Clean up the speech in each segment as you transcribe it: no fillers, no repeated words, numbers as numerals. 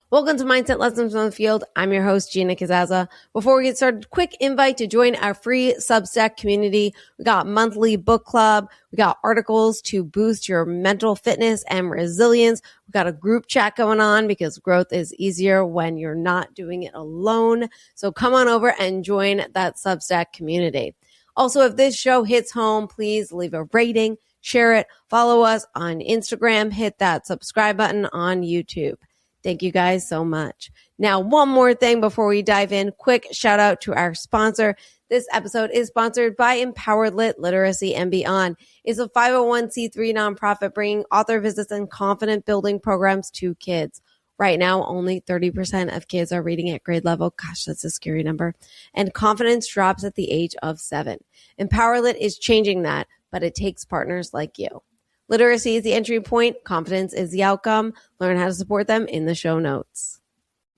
Welcome to Mindset Lessons from the Field. I'm your host, Gina Kazaza. Before we get started, quick invite to join our free Substack community. We got monthly book club. We got articles to boost your mental fitness and resilience. We got a group chat going on because growth is easier when you're not doing it alone. So come on over and join that Substack community. Also, if this show hits home, please leave a rating, share it, follow us on Instagram, hit that subscribe button on YouTube. Thank you guys so much. Now, one more thing before we dive in, quick shout out to our sponsor. This episode is sponsored by Empowered Lit Literacy and Beyond. It's a 501c3 nonprofit bringing author visits and confident building programs to kids. Right now, only 30% of kids are reading at grade level. Gosh, that's a scary number. And confidence drops at the age of 7. Empowered Lit is changing that, but it takes partners like you. Literacy is the entry point. Confidence is the outcome. Learn how to support them in the show notes.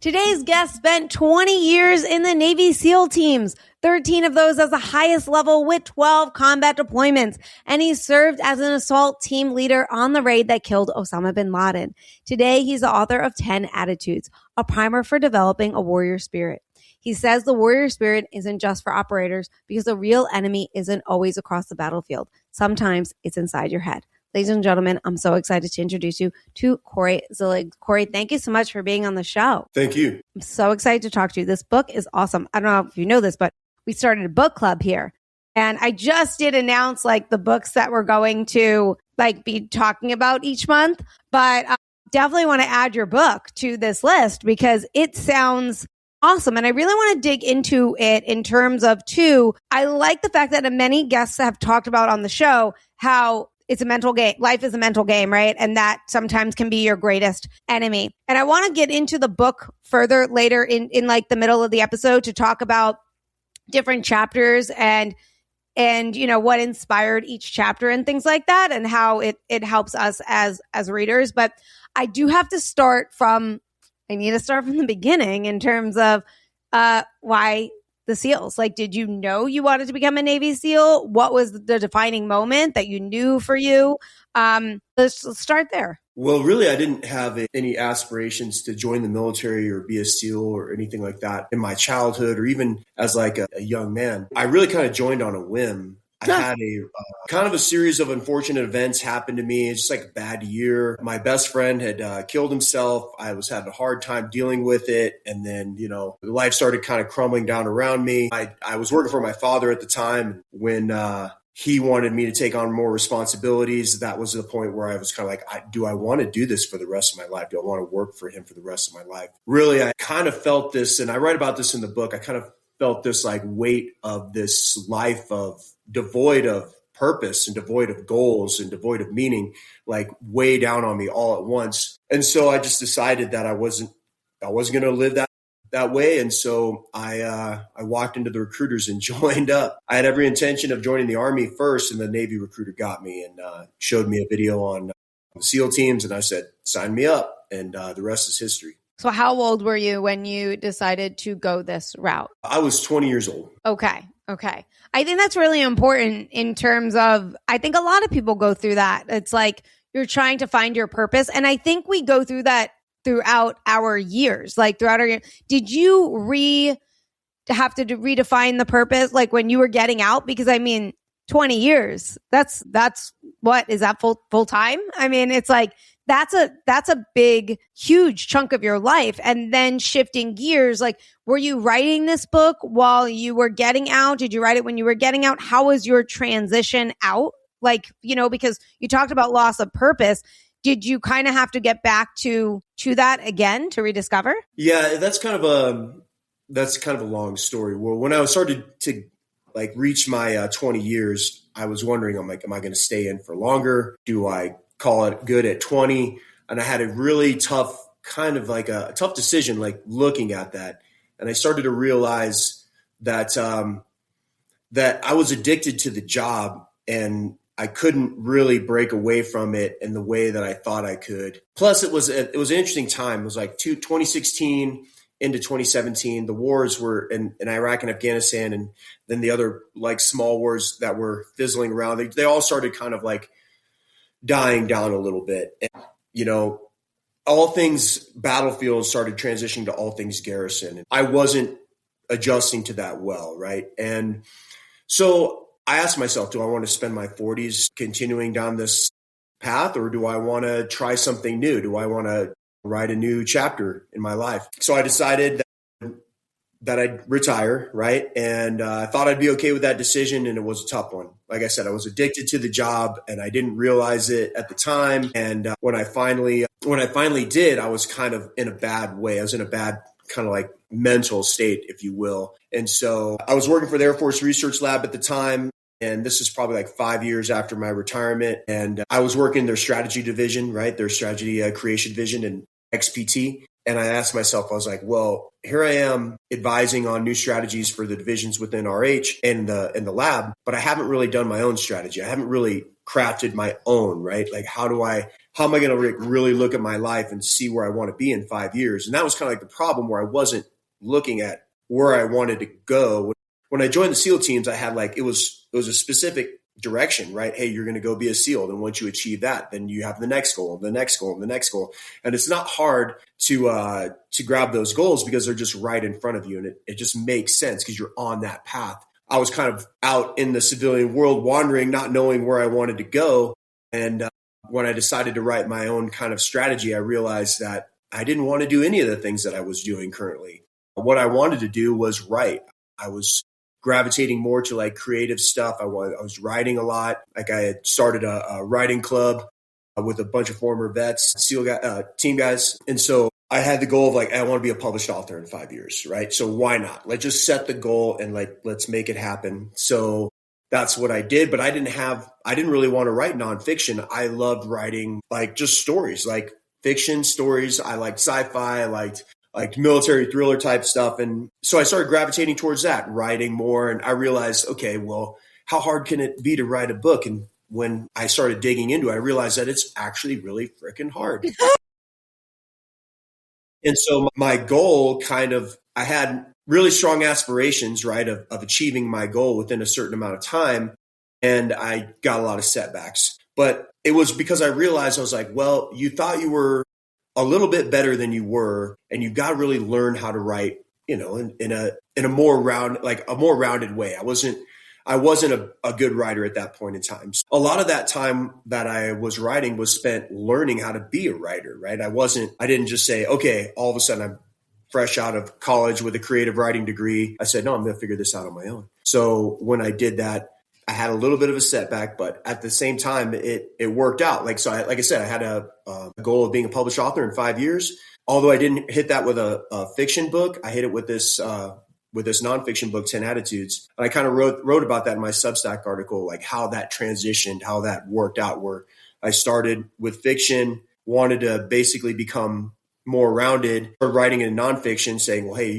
Today's guest spent 20 years in the Navy SEAL teams, 13 of those as the highest level with 12 combat deployments. And he served as an assault team leader on the raid that killed Osama bin Laden. Today, he's the author of 10 Attitudes, a primer for developing a warrior spirit. He says the warrior spirit isn't just for operators because the real enemy isn't always across the battlefield. Sometimes it's inside your head. Ladies and gentlemen, I'm so excited to introduce you to Cory Zillig. Cory, thank you so much for being on the show. Thank you. I'm so excited to talk to you. This book is awesome. I don't know if you know this, but we started a book club here. And I just did announce the books that we're going to be talking about each month. But I definitely want to add your book to this list because it sounds awesome. And I really want to dig into it in terms of I like the fact that many guests have talked about on the show how it's a mental game. Life is a mental game, right? And that sometimes can be your greatest enemy. And I want to get into the book further later in the middle of the episode to talk about different chapters and what inspired each chapter and things like that and how it helps us as readers. But I do have to start from the beginning in terms of why the SEALs. Did you know you wanted to become a Navy SEAL? What was the defining moment that you knew for you? Let's start there. Well, really, I didn't have any aspirations to join the military or be a SEAL or anything like that in my childhood or even as a young man. I really kind of joined on a whim. I had a kind of a series of unfortunate events happen to me. It's just a bad year. My best friend had killed himself. I was having a hard time dealing with it. And then, life started kind of crumbling down around me. I was working for my father at the time when he wanted me to take on more responsibilities. That was the point where I was kind of do I want to do this for the rest of my life? Do I want to work for him for the rest of my life? Really, I kind of felt this, and I write about this in the book. I kind of felt this weight of this life of devoid of purpose and devoid of goals and devoid of meaning, way down on me all at once. And so I just decided that I wasn't going to live that way. And so I walked into the recruiters and joined up. I had every intention of joining the Army first, and the Navy recruiter got me and showed me a video on the SEAL teams. And I said, sign me up. And the rest is history. So how old were you when you decided to go this route? I was 20 years old. Okay. I think that's really important in terms of, I think a lot of people go through that. It's you're trying to find your purpose. And I think we go through that throughout our years, throughout our year. Did you have to redefine the purpose when you were getting out? Because 20 years, that's what, is that full time? It's that's a big, huge chunk of your life. And then shifting gears, were you writing this book while you were getting out? Did you write it when you were getting out? How was your transition out? Because you talked about loss of purpose. Did you kind of have to get back to that again to rediscover? Yeah, that's kind of a long story. Well, when I started to reach my 20 years, I was wondering, am I going to stay in for longer? Do I call it good at 20? And I had a really tough a tough decision, looking at that. And I started to realize that, that I was addicted to the job and I couldn't really break away from it in the way that I thought I could. Plus it was an interesting time. It was 2016 into 2017. The wars were in Iraq and Afghanistan, and then the other small wars that were fizzling around. They all started kind of dying down a little bit. And, all things battlefield started transitioning to all things garrison. I wasn't adjusting to that well, right? And so I asked myself, do I want to spend my 40s continuing down this path, or do I want to try something new? Do I want to write a new chapter in my life? So I decided that I'd retire, right? And I thought I'd be okay with that decision, and it was a tough one. Like I said, I was addicted to the job, and I didn't realize it at the time. And when I finally did, I was kind of in a bad way. I was in a bad kind of like mental state, if you will. And so I was working for the Air Force Research Lab at the time. And this is probably like 5 years after my retirement. And I was working their strategy division, right? Their strategy creation division and XPT. And I asked myself, I was like, well, here I am advising on new strategies for the divisions within RH and in the lab, but I haven't really done my own strategy. I haven't really crafted my own, right? Like, how am I going to really look at my life and see where I want to be in 5 years? And that was kind of like the problem, where I wasn't looking at where I wanted to go. When I joined the SEAL teams, I had like, it was a specific direction, right? Hey, you're going to go be a SEAL. Then once you achieve that, then you have the next goal, the next goal, the next goal. And it's not hard to grab those goals, because they're just right in front of you. And it just makes sense because you're on that path. I was kind of out in the civilian world wandering, not knowing where I wanted to go. And when I decided to write my own kind of strategy, I realized that I didn't want to do any of the things that I was doing currently. What I wanted to do was write. I was gravitating more to like creative stuff. I was writing a lot. Like, I had started a writing club with a bunch of former vets, SEAL team guys. And so I had the goal of like, I want to be a published author in 5 years, right? So why not? Like, just set the goal and like, let's make it happen. So that's what I did. But I didn't really want to write nonfiction. I loved writing like just stories, like fiction stories. I liked sci-fi. I liked military thriller type stuff. And so I started gravitating towards that, writing more. And I realized, okay, well, how hard can it be to write a book? And when I started digging into it, I realized that it's actually really freaking hard. And so my goal I had really strong aspirations, right, of achieving my goal within a certain amount of time. And I got a lot of setbacks. But it was because I realized, I was like, well, you thought you were a little bit better than you were, and you got to really learn how to write, in a more rounded way. I wasn't a good writer at that point in time. So a lot of that time that I was writing was spent learning how to be a writer, right? I didn't just say, okay, all of a sudden I'm fresh out of college with a creative writing degree. I said, no, I'm going to figure this out on my own. So when I did that, I had a little bit of a setback, but at the same time, it worked out. Like I said, I had a goal of being a published author in 5 years. Although I didn't hit that with a fiction book, I hit it with this nonfiction book, 10 Attitudes. And I kind of wrote about that in my Substack article, like how that transitioned, how that worked out, where I started with fiction, wanted to basically become more rounded, started writing in nonfiction, saying, well, hey,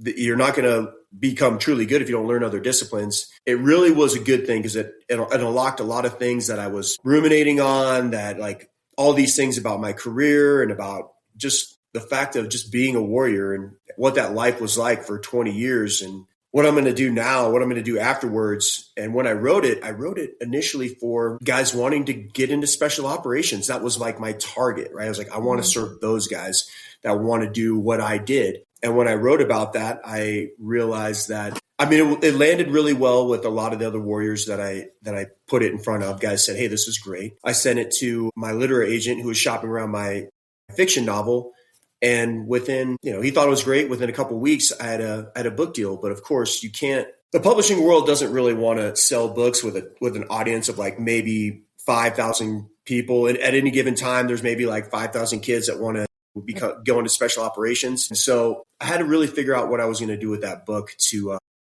you're not going to become truly good if you don't learn other disciplines. It really was a good thing, because it unlocked a lot of things that I was ruminating on, that like all these things about my career and about just the fact of just being a warrior and what that life was like for 20 years and what I'm going to do now, what I'm going to do afterwards. And when I wrote it initially for guys wanting to get into special operations. That was like my target, right? I was like, I want to serve those guys that want to do what I did. And when I wrote about that, I realized that, it landed really well with a lot of the other warriors that I put it in front of. Guys said, hey, this is great. I sent it to my literary agent who was shopping around my fiction novel. And within, he thought it was great. Within a couple of weeks, I had a book deal. But of course, the publishing world doesn't really want to sell books with an audience of like maybe 5,000 people. And at any given time, there's maybe like 5,000 kids that want to go into special operations. And so I had to really figure out what I was going to do with that book to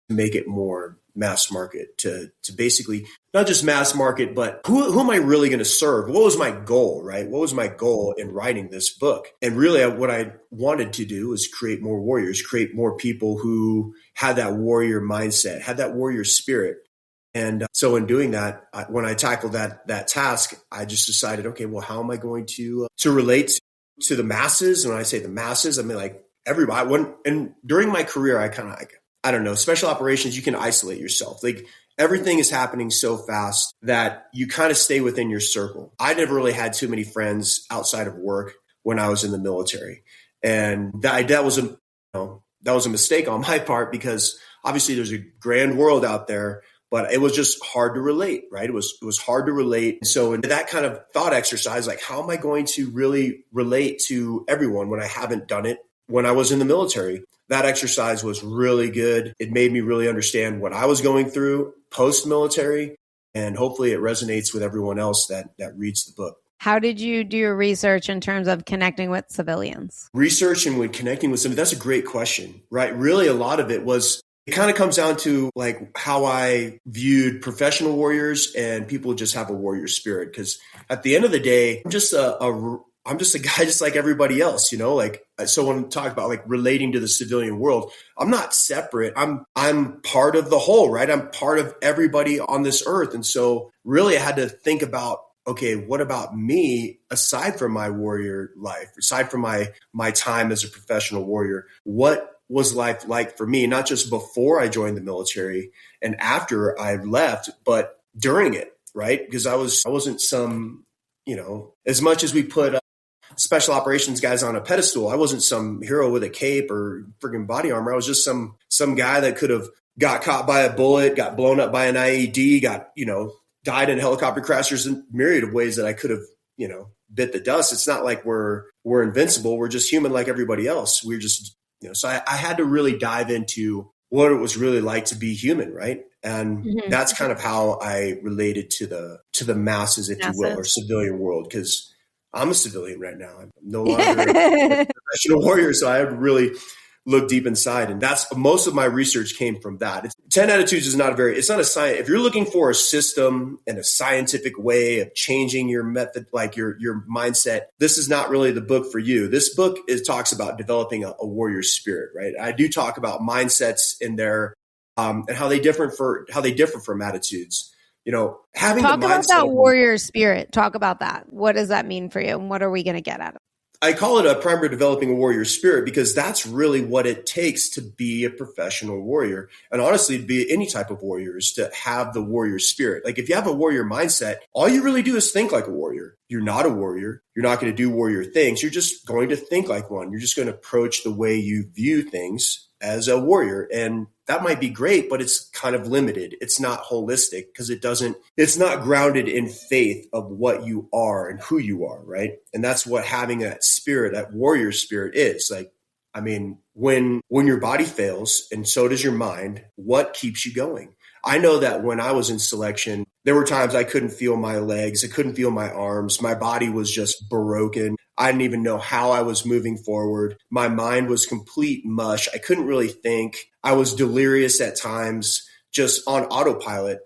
make it more mass market, to basically not just mass market, but who am I really going to serve? What was my goal, right? What was my goal in writing this book? And really what I wanted to do was create more warriors, create more people who had that warrior mindset, had that warrior spirit. And so in doing that, when I tackled that task, I just decided, okay, well, how am I going to relate to the masses? And when I say the masses, I mean like everybody. And during my career, I kind of I don't know, special operations, you can isolate yourself. Like everything is happening so fast that you kind of stay within your circle. I never really had too many friends outside of work. when I was in the military. And that was that was a mistake on my part, because obviously there's a grand world out there, but it was just hard to relate, right? It was hard to relate. So in that kind of thought exercise, like, how am I going to really relate to everyone when I haven't done it when I was in the military? That exercise was really good. It made me really understand what I was going through post-military, and hopefully it resonates with everyone else that reads the book. How did you do your research in terms of connecting with civilians? Research and with connecting with somebody, that's a great question, right? Really, a lot of it kind of comes down to like how I viewed professional warriors and people who just have a warrior spirit. Because at the end of the day, I'm just a guy just like everybody else, like, so when I talk about like relating to the civilian world, I'm not separate. I'm part of the whole, right? I'm part of everybody on this earth. And so really I had to think about, okay, what about me aside from my warrior life, aside from my time as a professional warrior? What was life like for me, not just before I joined the military and after I left, but during it, right? Because I wasn't some, as much as we put special operations guys on a pedestal, I wasn't some hero with a cape or friggin' body armor. I was just some guy that could have got caught by a bullet, got blown up by an IED, died in a helicopter crash. There's a myriad of ways that I could have, bit the dust. It's not like we're invincible. We're just human like everybody else. We're just, so I had to really dive into what it was really like to be human, right? And that's kind of how I related to the masses, if you will, or civilian world, because I'm a civilian right now. I'm no longer a professional warrior, so I had to really look deep inside. And that's most of my research came from that. 10 Attitudes is it's not a science. If you're looking for a system and a scientific way of changing your method, like your mindset, this is not really the book for you. This book talks about developing a warrior spirit, right? I do talk about mindsets in there, and how they differ from attitudes. Having talk about that warrior spirit. Talk about that. What does that mean for you? And what are we going to get out of it? I call it a primer developing a warrior spirit, because that's really what it takes to be a professional warrior. And honestly, to be any type of warrior is to have the warrior spirit. Like, if you have a warrior mindset, all you really do is think like a warrior. You're not a warrior. You're not going to do warrior things. You're just going to think like one. You're just going to approach the way you view things as a warrior. And that might be great, but it's kind of limited. It's not holistic, because it's not grounded in faith of what you are and who you are, right? And that's what having that spirit, that warrior spirit is. Like, I mean, when your body fails and so does your mind, what keeps you going? I know that when I was in selection, there were times I couldn't feel my legs. I couldn't feel my arms. My body was just broken. I didn't even know how I was moving forward. My mind was complete mush. I couldn't really think. I was delirious at times, just on autopilot,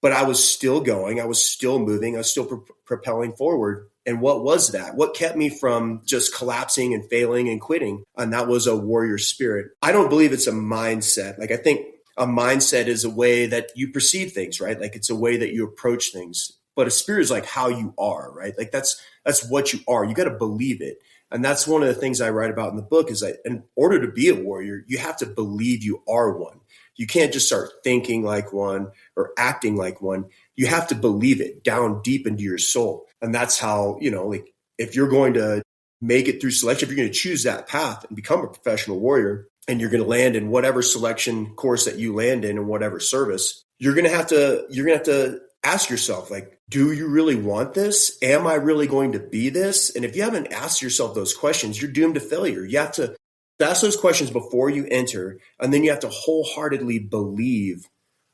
but I was still going. I was still moving. I was still propelling forward. And what was that? What kept me from just collapsing and failing and quitting? And that was a warrior spirit. I don't believe it's a mindset. Like, I think a mindset is a way that you perceive things, right? Like, it's a way that you approach things. But a spirit is like how you are, right? Like, that's what you are. You got to believe it. And that's one of the things I write about in the book, is that in order to be a warrior, you have to believe you are one. You can't just start thinking like one or acting like one. You have to believe it down deep into your soul. And that's how, like, if you're going to make it through selection, if you're going to choose that path and become a professional warrior, and you're going to land in whatever selection course that you land in whatever service, you're going to have to ask yourself, like, do you really want this? Am I really going to be this? And if you haven't asked yourself those questions, you're doomed to failure. You have to ask those questions before you enter, and then you have to wholeheartedly believe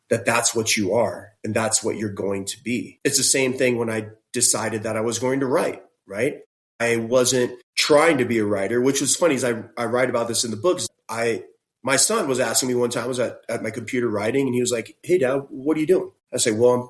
that that's what you are and that's what you're going to be. It's the same thing when I decided that I was going to write, right? I wasn't trying to be a writer, which was funny, as I write about this in the books. My son was asking me one time, I was at my computer writing, and he was like, "Hey, Dad, what are you doing?" I say, "Well, I'm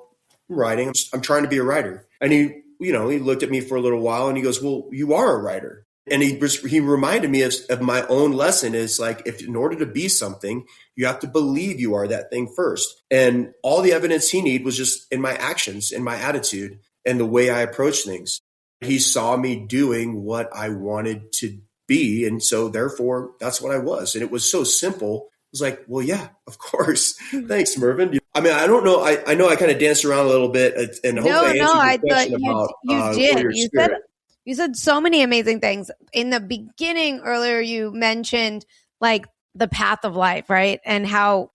writing. I'm trying to be a writer." And he looked at me for a little while, and he goes, "Well, you are a writer." And he reminded me of my own lesson, is like, if in order to be something, you have to believe you are that thing first. And all the evidence he needed was just in my actions, in my attitude, and the way I approach things. He saw me doing what I wanted to be. And so therefore, that's what I was. And it was so simple. It was like, well, yeah, of course. Thanks, Mervyn. I mean, I don't know. I know I kind of danced around a little bit, and hopefully I answered your question about you did. You spirit. You said so many amazing things. In the beginning earlier, you mentioned like the path of life, right? And how,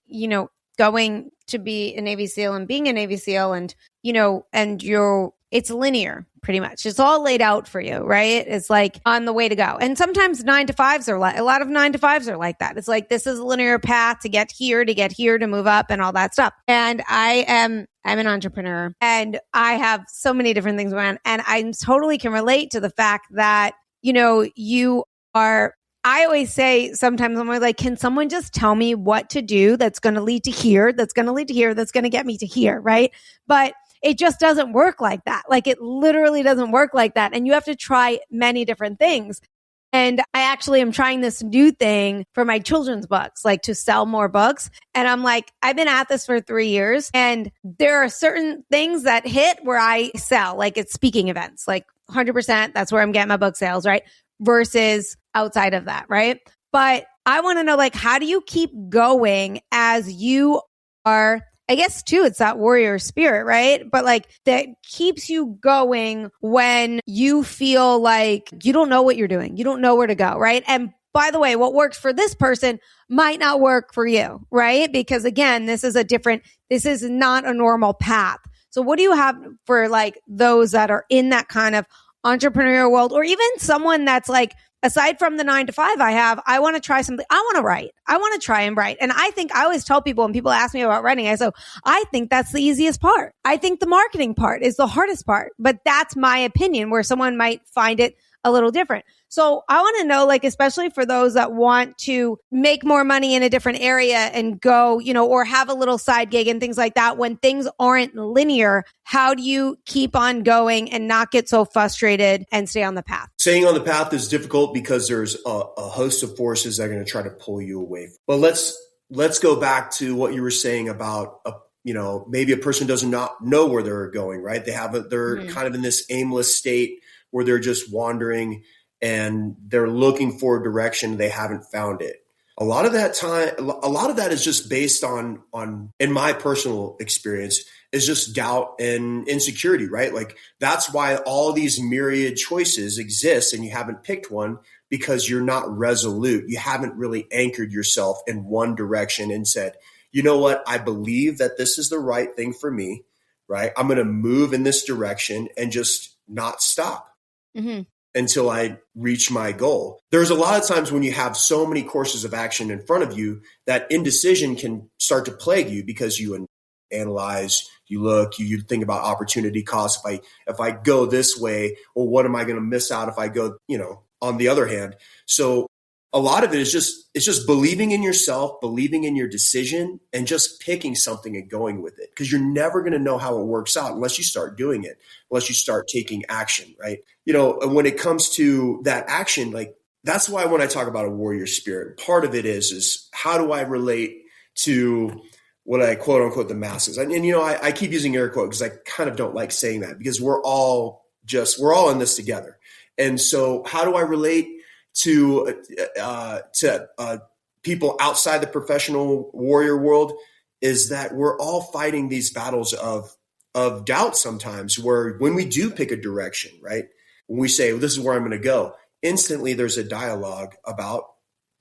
going to be a Navy SEAL and being a Navy SEAL and, it's linear pretty much. It's all laid out for you, right? It's like on the way to go. And sometimes a lot of 9-to-5s are like that. It's like, this is a linear path to get here, to move up and all that stuff. And I'm an entrepreneur and I have so many different things going on. And I totally can relate to the fact that, I always say sometimes I'm like, can someone just tell me what to do that's going to lead to here, that's going to get me to here, right? But it just doesn't work like that. Like it literally doesn't work like that. And you have to try many different things. And I actually am trying this new thing for my children's books, like to sell more books. And I'm like, I've been at this for 3 years and there are certain things that hit where I sell, like it's speaking events, like 100%. That's where I'm getting my book sales, right? Versus outside of that, right? But I want to know, like, how do you keep going as you are, I guess too, it's that warrior spirit, right? But like that keeps you going when you feel like you don't know what you're doing. You don't know where to go, right? And by the way, what works for this person might not work for you, right? Because again, this is not a normal path. So what do you have for like those that are in that kind of entrepreneurial world, or even someone that's like, aside from the 9-to-5 I want to try something. I want to write. I want to try and write. And I always tell people when people ask me about writing, I think that's the easiest part. I think the marketing part is the hardest part, but that's my opinion where someone might find it a little different. So I want to know, like, especially for those that want to make more money in a different area and go, or have a little side gig and things like that, when things aren't linear, how do you keep on going and not get so frustrated and stay on the path? Staying on the path is difficult because there's a host of forces that are going to try to pull you away. But let's go back to what you were saying about maybe a person does not know where they're going, right? They're kind of in this aimless state where they're just wandering and they're looking for a direction. They haven't found it. A lot of that is just based on, in my personal experience, is just doubt and insecurity, right? Like that's why all these myriad choices exist and you haven't picked one, because you're not resolute. You haven't really anchored yourself in one direction and said, you know what? I believe that this is the right thing for me, right? I'm going to move in this direction and just not stop. Until I reach my goal. There's a lot of times when you have so many courses of action in front of you that indecision can start to plague you because you analyze, you look, you think about opportunity costs. If I go this way, well, what am I going to miss out if I go, on the other hand? So a lot of it is just believing in yourself, believing in your decision, and just picking something and going with it. Because you're never going to know how it works out unless you start doing it, unless you start taking action, right? And when it comes to that action, like that's why when I talk about a warrior spirit, part of it is how do I relate to what I quote unquote the masses? And I keep using air quote because I kind of don't like saying that, because we're all in this together. And so how do I relate to people outside the professional warrior world? Is that we're all fighting these battles of doubt sometimes, where when we do pick a direction, right? When we say, well, this is where I'm going to go, instantly there's a dialogue about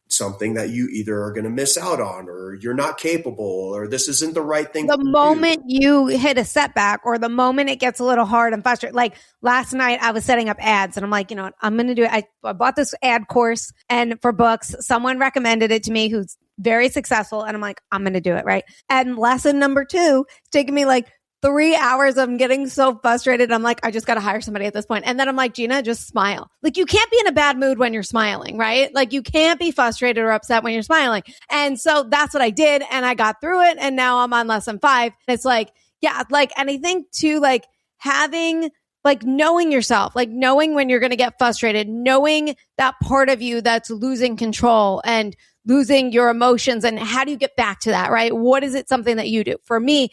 something that you either are going to miss out on, or you're not capable, or this isn't the right thing. The moment you hit a setback, or the moment it gets a little hard and frustrating, like last night I was setting up ads and I'm like, I'm going to do it. I bought this ad course and for books, someone recommended it to me who's very successful. And I'm like, I'm going to do it. Right. And lesson number 2, it's taking me like 3 hours of getting so frustrated. I'm like, I just got to hire somebody at this point. And then I'm like, Gina, just smile. Like you can't be in a bad mood when you're smiling, right? Like you can't be frustrated or upset when you're smiling. And so that's what I did. And I got through it. And now I'm on lesson 5. It's like, yeah, like, and I think too, like having, like knowing yourself, like knowing when you're going to get frustrated, knowing that part of you that's losing control and losing your emotions. And how do you get back to that, right? What is it something that you do? For me,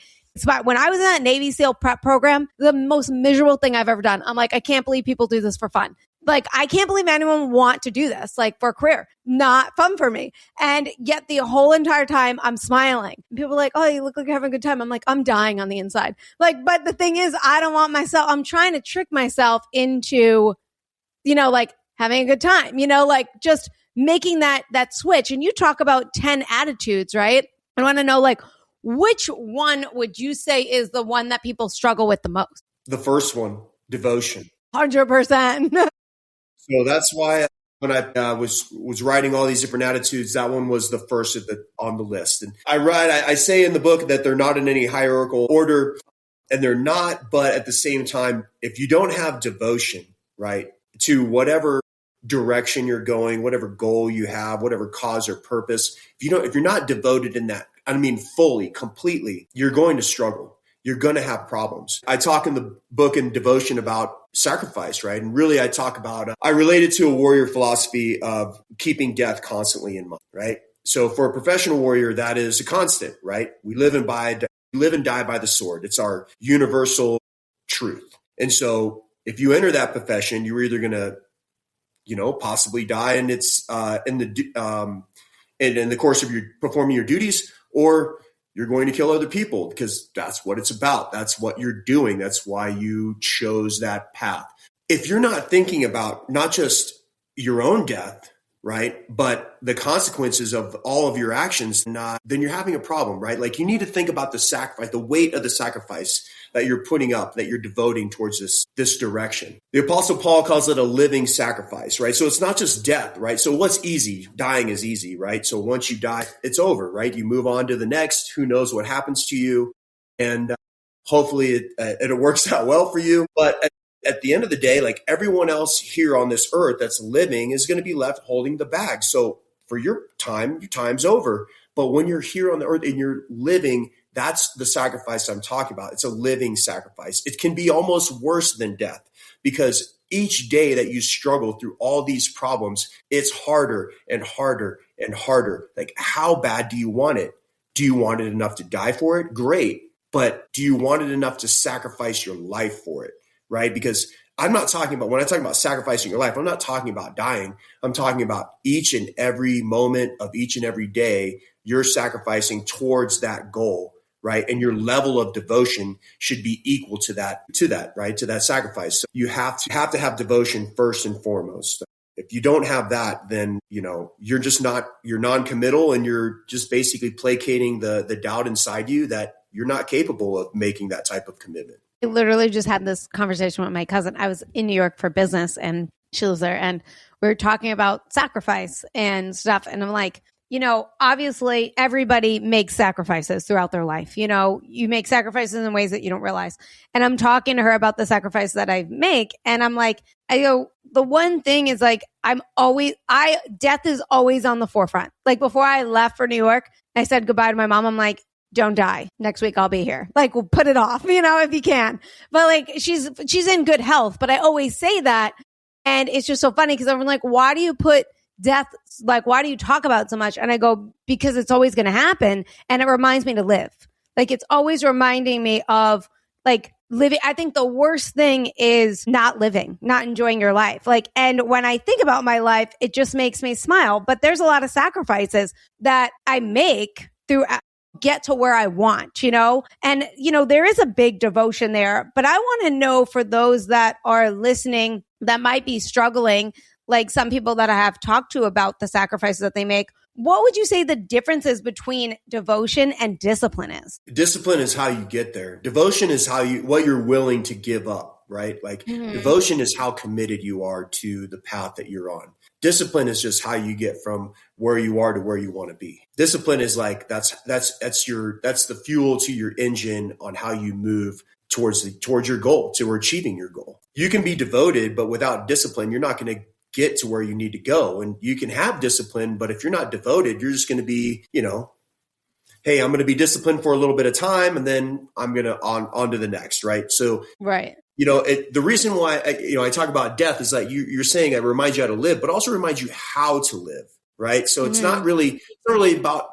when I was in that Navy SEAL prep program, the most miserable thing I've ever done. I'm like, I can't believe people do this for fun. Like, I can't believe anyone would want to do this, like for a career. Not fun for me. And yet the whole entire time I'm smiling. People are like, oh, you look like you're having a good time. I'm like, I'm dying on the inside. Like, but the thing is, I don't want myself, I'm trying to trick myself into like having a good time, like just making that switch. And you talk about 10 attitudes, right? I want to know, like, which one would you say is the one that people struggle with the most? The first one, devotion. 100%. So that's why when I was writing all these different attitudes, that one was the first on the list. And I say in the book that they're not in any hierarchical order, and they're not. But at the same time, if you don't have devotion, right, to whatever direction you're going, whatever goal you have, whatever cause or purpose, if you're not devoted in that, I mean, fully, completely, you're going to struggle. You're going to have problems. I talk in the book in Devotion about sacrifice, right? And really, I talk about, I relate it to a warrior philosophy of keeping death constantly in mind, right? So for a professional warrior, that is a constant, right? We live and die by the sword. It's our universal truth. And so if you enter that profession, you're either going to, possibly die, and it's in the course of your performing your duties, or you're going to kill other people, because that's what it's about. That's what you're doing. That's why you chose that path. If you're not thinking about not just your own death, right, but the consequences of all of your actions, then you're having a problem, right? Like, you need to think about the sacrifice, the weight of the sacrifice that you're putting up, that you're devoting towards this direction. The Apostle Paul calls it a living sacrifice, right? So it's not just death, right? So what's easy? Dying is easy, right? So once you die, it's over, right? You move on to the next. Who knows what happens to you? And hopefully it works out well for you. But at the end of the day, like, everyone else here on this earth that's living is going to be left holding the bag. So for your time's over. But when you're here on the earth and you're living, that's the sacrifice I'm talking about. It's a living sacrifice. It can be almost worse than death, because each day that you struggle through all these problems, it's harder and harder and harder. Like, how bad do you want it? Do you want it enough to die for it? Great. But do you want it enough to sacrifice your life for it? Right? Because when I talk about sacrificing your life, I'm not talking about dying. I'm talking about each and every moment of each and every day you're sacrificing towards that goal, right? And your level of devotion should be equal to that, right? To that sacrifice. So you have to have devotion first and foremost. If you don't have that, then, you're non-committal, and you're just basically placating the doubt inside you that you're not capable of making that type of commitment. I literally just had this conversation with my cousin. I was in New York for business, and she lives there, and we were talking about sacrifice and stuff. And I'm like, obviously everybody makes sacrifices throughout their life. You make sacrifices in ways that you don't realize. And I'm talking to her about the sacrifice that I make. And I'm like, the one thing is, like, death is always on the forefront. Like, before I left for New York, I said goodbye to my mom. I'm like, don't die. Next week I'll be here. Like, we'll put it off, if you can. But like, she's in good health. But I always say that. And it's just so funny, because I'm like, why do you put death, like, why do you talk about it so much? And I go, because it's always going to happen. And it reminds me to live. Like, it's always reminding me of, like, living. I think the worst thing is not living, not enjoying your life. Like, and when I think about my life, it just makes me smile. But there's a lot of sacrifices that I make through get to where I want, and, there is a big devotion there. But I want to know, for those that are listening that might be struggling, like some people that I have talked to about the sacrifices that they make, what would you say the differences between devotion and discipline is? Discipline is how you get there. Devotion is what you're willing to give up, right? Like, devotion is how committed you are to the path that you're on. Discipline is just how you get from where you are to where you want to be. Discipline is like, that's the fuel to your engine on how you move towards your goal, to achieving your goal. You can be devoted, but without discipline, you're not going to get to where you need to go. And you can have discipline, but if you're not devoted, you're just going to be, hey, I'm going to be disciplined for a little bit of time, and then I'm going to on to the next, right? So, right. The reason why I talk about death is that you're saying it reminds you how to live, but also reminds you how to live, right? So it's not really about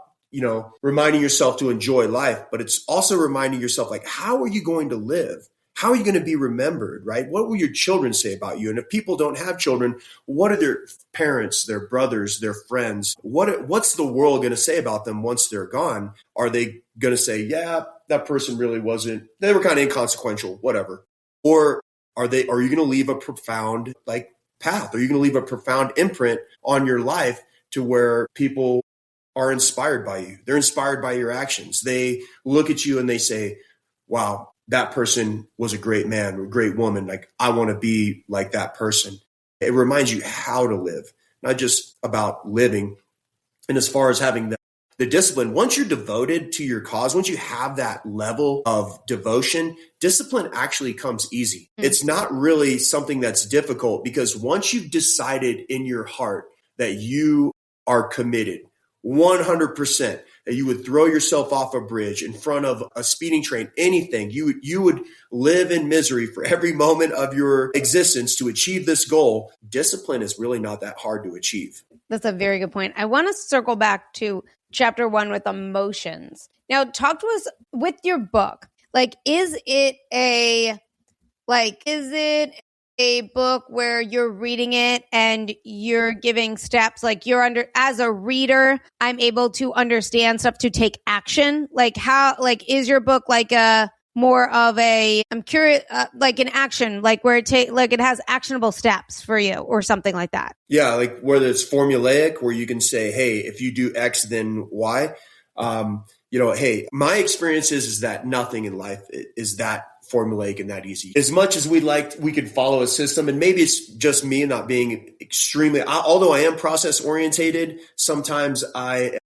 reminding yourself to enjoy life, but it's also reminding yourself, like, how are you going to live? How are you going to be remembered, right? What will your children say about you? And if people don't have children, what are their parents, their brothers, their friends? What's the world going to say about them once they're gone? Are they going to say, yeah, that person really wasn't, they were kind of inconsequential, whatever? Or are you going to leave a profound, like, path? Are you going to leave a profound imprint on your life to where people are inspired by you? They're inspired by your actions. They look at you and they say, wow, that person was a great man or a great woman. Like, I want to be like that person. It reminds you how to live, not just about living. And as far as having the discipline, once you're devoted to your cause, once you have that level of devotion, discipline actually comes easy. Mm-hmm. It's not really something that's difficult, because once you've decided in your heart that you are committed 100%, that you would throw yourself off a bridge, in front of a speeding train, anything, you would live in misery for every moment of your existence to achieve this goal. Discipline is really not that hard to achieve. That's a very good point. I want to circle back to chapter 1 with emotions. Now, talk to us with your book. Like, is it a book where you're reading it and you're giving steps? Like, as a reader, I'm able to understand stuff to take action. Like, is your book like more of I'm curious, like an action, like where it has actionable steps for you or something like that? Yeah. Like whether it's formulaic, where you can say, hey, if you do X, then Y. Hey, my experience is that nothing in life is that formulaic and that easy. As much as we could follow a system, and maybe it's just me not being although I am process orientated, sometimes I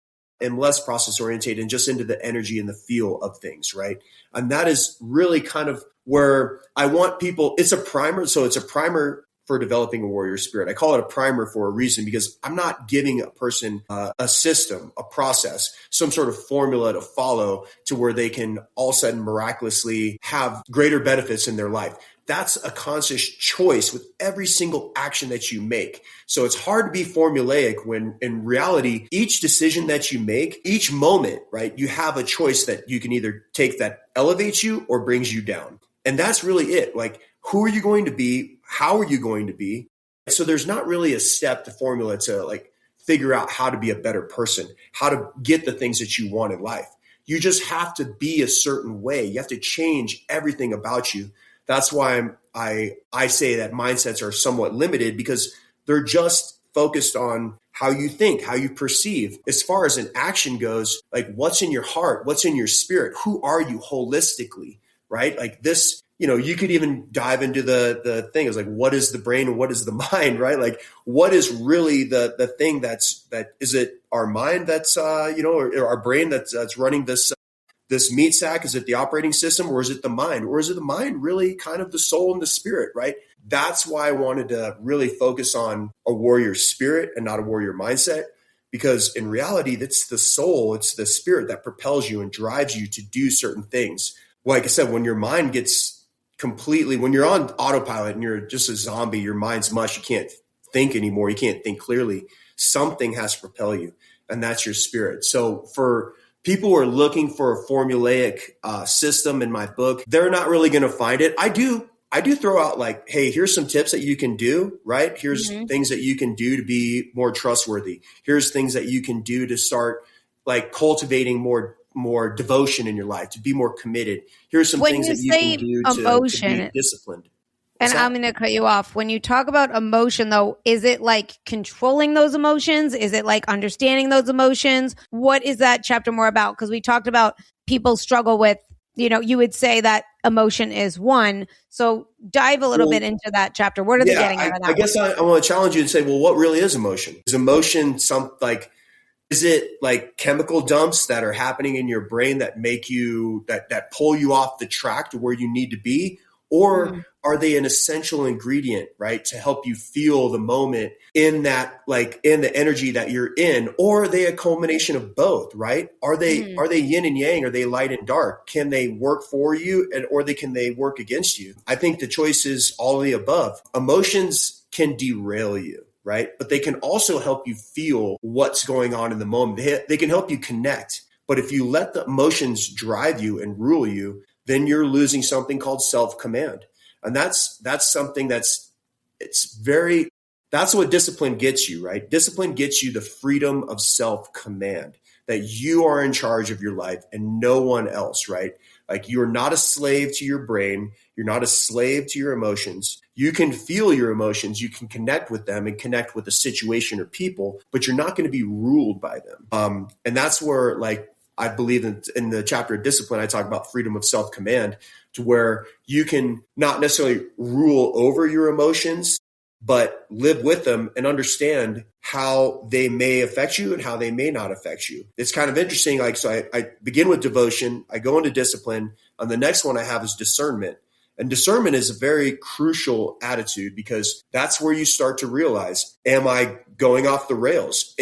am less process orientated and just into the energy and the feel of things, right? And that is really kind of where I want people. It's a primer. So it's a primer for developing a warrior spirit. I call it a primer for a reason, because I'm not giving a person a system, a process, some sort of formula to follow to where they can all of a sudden miraculously have greater benefits in their life. That's a conscious choice with every single action that you make. So it's hard to be formulaic when in reality, each decision that you make, each moment, right, you have a choice that you can either take that elevates you or brings you down. And that's really it. Like, who are you going to be? How are you going to be? So there's not really a step to formula to like figure out how to be a better person, how to get the things that you want in life. You just have to be a certain way. You have to change everything about you. That's why I say that mindsets are somewhat limited, because they're just focused on how you think, how you perceive. As far as an action goes, like what's in your heart, what's in your spirit, who are you holistically, right? Like this, you could even dive into the thing is like, what is the brain and what is the mind, right? Like, what is really the thing that is it our mind that's, or our brain that's running this meat sack? Is it the operating system, or is it the mind? Or is it the mind really kind of the soul and the spirit, right? That's why I wanted to really focus on a warrior spirit and not a warrior mindset, because in reality, it's the soul, it's the spirit that propels you and drives you to do certain things. Like I said, when your mind gets when you're on autopilot and you're just a zombie, your mind's mush, you can't think anymore, you can't think clearly, something has to propel you, and that's your spirit. So for people who are looking for a formulaic system in my book, they're not really going to find it. I do throw out like, hey, here's some tips that you can do, right? Here's things that you can do to be more trustworthy. Here's things that you can do to start like cultivating more devotion in your life, to be more committed. Here's some things that you can do to be disciplined. And I'm going to cut you off. When you talk about emotion, though, is it like controlling those emotions? Is it like understanding those emotions? What is that chapter more about? Because we talked about people struggle with, you would say that emotion is one. So dive a little bit into that chapter. What are they getting out of that? I guess I want to challenge you and say, well, what really is emotion? Is emotion is it like chemical dumps that are happening in your brain that make you, that pull you off the track to where you need to be? Or are they an essential ingredient, right, to help you feel the moment in that, like in the energy that you're in? Or are they a culmination of both, right? Are they yin and yang? Are they light and dark? Can they work for you or can they work against you? I think the choice is all of the above. Emotions can derail you, right? But they can also help you feel what's going on in the moment. They can help you connect. But if you let the emotions drive you and rule you, then you're losing something called self-command. And that's something that's what discipline gets you, right? Discipline gets you the freedom of self-command. that you are in charge of your life and no one else, right? Like you're not a slave to your brain. You're not a slave to your emotions. You can feel your emotions. You can connect with them and connect with a situation or people, but you're not going to be ruled by them. And that's where, like, I believe in the chapter of discipline, I talk about freedom of self-command, to where you can not necessarily rule over your emotions, but live with them and understand how they may affect you and how they may not affect you. It's kind of interesting. Like, so I begin with devotion, I go into discipline, and the next one I have is discernment. And discernment is a very crucial attitude, because that's where you start to realize, am I going off the rails?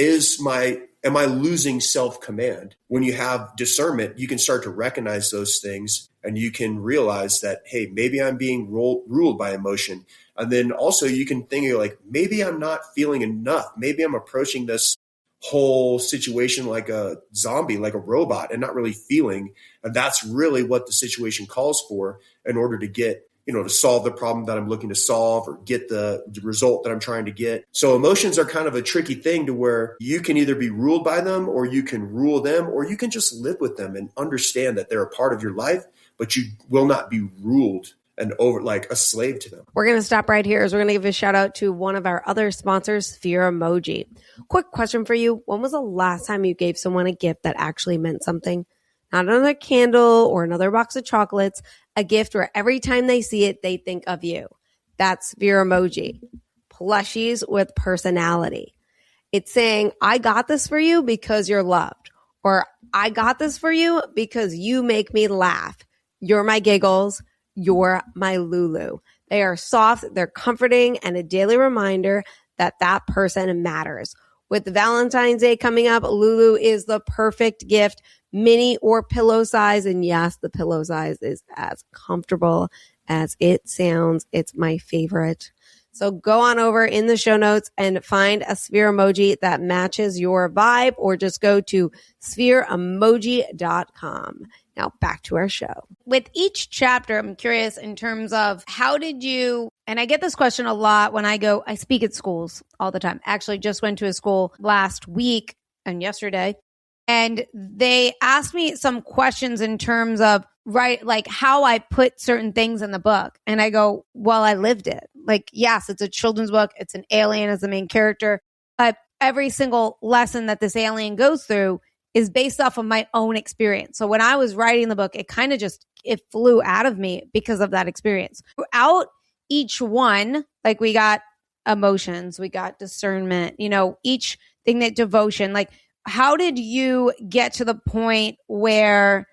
Am I losing self-command? When you have discernment, you can start to recognize those things, and you can realize that, hey, maybe I'm being ruled by emotion. And then also you can think, like, maybe I'm not feeling enough. Maybe I'm approaching this whole situation like a zombie, like a robot, and not really feeling. And that's really what the situation calls for in order to get, to solve the problem that I'm looking to solve or get the result that I'm trying to get. So emotions are kind of a tricky thing, to where you can either be ruled by them, or you can rule them, or you can just live with them and understand that they're a part of your life, but you will not be ruled and over like a slave to them. We're going to stop right here, as we're going to give a shout out to one of our other sponsors, Fear Emoji. Quick question for you. When was the last time you gave someone a gift that actually meant something? Not another candle or another box of chocolates, a gift where every time they see it, they think of you. That's Fear Emoji. Plushies with personality. It's saying, I got this for you because you're loved, or I got this for you because you make me laugh. You're my giggles. You're my Lulu. They are soft, they're comforting, and a daily reminder that that person matters. With Valentine's Day coming up, Lulu is the perfect gift, mini or pillow size. And yes, the pillow size is as comfortable as it sounds. It's my favorite. So go on over in the show notes and find a sphere emoji that matches your vibe, or just go to sphereemoji.com. Now back to our show. With each chapter, I'm curious in terms of how did you, and I get this question a lot when I speak at schools all the time. Actually, just went to a school last week and yesterday, and they asked me some questions in terms of, right, like how I put certain things in the book. And I go, well, I lived it. Like, yes, it's a children's book. It's an alien as the main character. But every single lesson that this alien goes through is based off of my own experience. So when I was writing the book, it kind of it flew out of me because of that experience. Throughout each one, like we got emotions, we got discernment, each thing, that devotion, like how did you get to the point where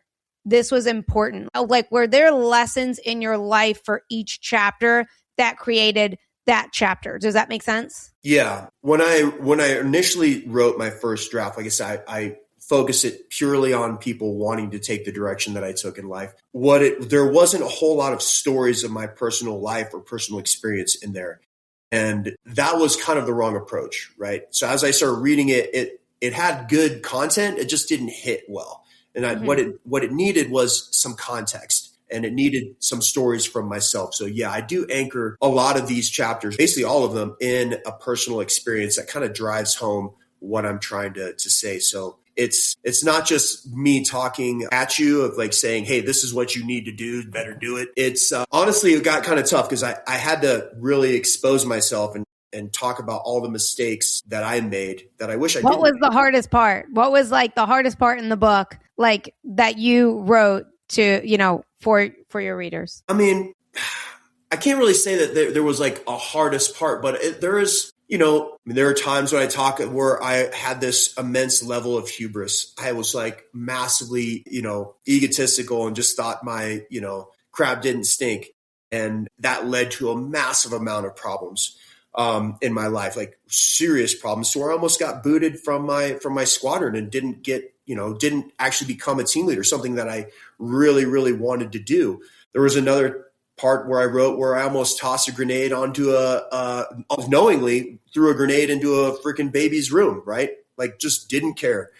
this was important? Like, were there lessons in your life for each chapter that created that chapter? Does that make sense? Yeah. When I initially wrote my first draft, like I said, I focus it purely on people wanting to take the direction that I took in life. There wasn't a whole lot of stories of my personal life or personal experience in there. And that was kind of the wrong approach, right? So as I started reading it had good content. It just didn't hit well. And what it needed was some context, and it needed some stories from myself. So yeah, I do anchor a lot of these chapters, basically all of them, in a personal experience that kind of drives home what I'm trying to say. So it's not just me talking at you of like saying, hey, this is what you need to do, better do it. It's honestly, it got kind of tough because I had to really expose myself and talk about all the mistakes that I made that I wish I didn't. What was the hardest part? What was like the hardest part in the book, like that you wrote to, for your readers? I mean, I can't really say that there was like a hardest part, but there is, there are times when I talk where I had this immense level of hubris. I was like massively, egotistical and just thought my, crap didn't stink. And that led to a massive amount of problems in my life, like serious problems, to where I almost got booted from my squadron and didn't actually become a team leader, something that I really, really wanted to do. There was another part where I wrote where I almost tossed a grenade onto knowingly threw a grenade into a freaking baby's room, right? Like just didn't care.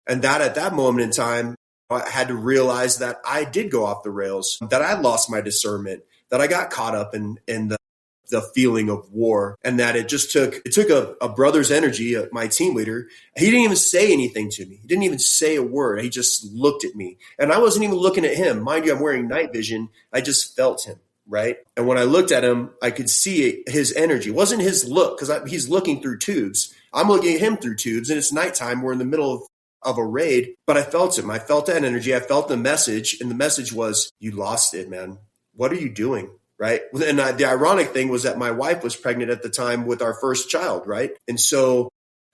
And that at that moment in time, I had to realize that I did go off the rails, that I lost my discernment, that I got caught up in the the feeling of war, and that it took a brother's energy, my team leader. He didn't even say anything to me. He didn't even say a word. He just looked at me, and I wasn't even looking at him. Mind you, I'm wearing night vision. I just felt him. Right. And when I looked at him, I could see his energy. It wasn't his look, because he's looking through tubes. I'm looking at him through tubes, and it's nighttime. We're in the middle of a raid, but I felt him. I felt that energy. I felt the message, and the message was, you lost it, man. What are you doing? Right. And the ironic thing was that my wife was pregnant at the time with our first child. Right. And so